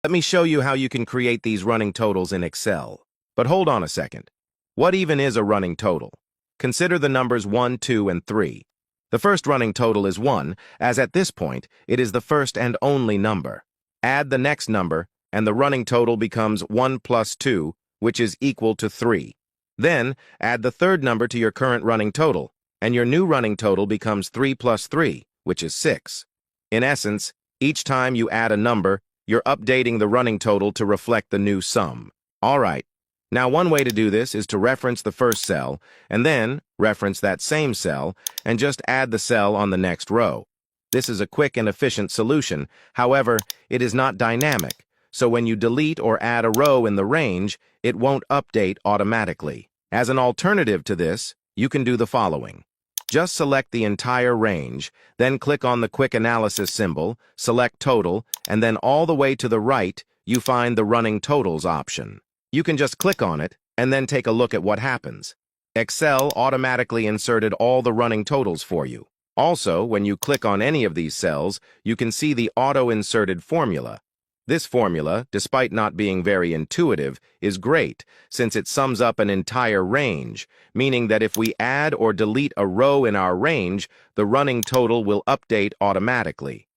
Let me show you how you can create these running totals in Excel. But hold on a second. What even is a running total? Consider the numbers 1, 2, and 3. The first running total is 1, as at this point, it is the first and only number. Add the next number, and the running total becomes 1 plus 2, which is equal to 3. Then, add the third number to your current running total, and your new running total becomes 3 plus 3, which is 6. In essence, each time you add a number, you're updating the running total to reflect the new sum. All right. Now, one way to do this is to reference the first cell, and then reference that same cell, and just add the cell on the next row. This is a quick and efficient solution. However, it is not dynamic, so when you delete or add a row in the range, it won't update automatically. As an alternative to this, you can do the following. Just select the entire range, then click on the Quick Analysis symbol, select Total, and then all the way to the right, you find the Running Totals option. You can just click on it, and then take a look at what happens. Excel automatically inserted all the running totals for you. Also, when you click on any of these cells, you can see the auto-inserted formula. This formula, despite not being very intuitive, is great since it sums up an entire range, meaning that if we add or delete a row in our range, the running total will update automatically.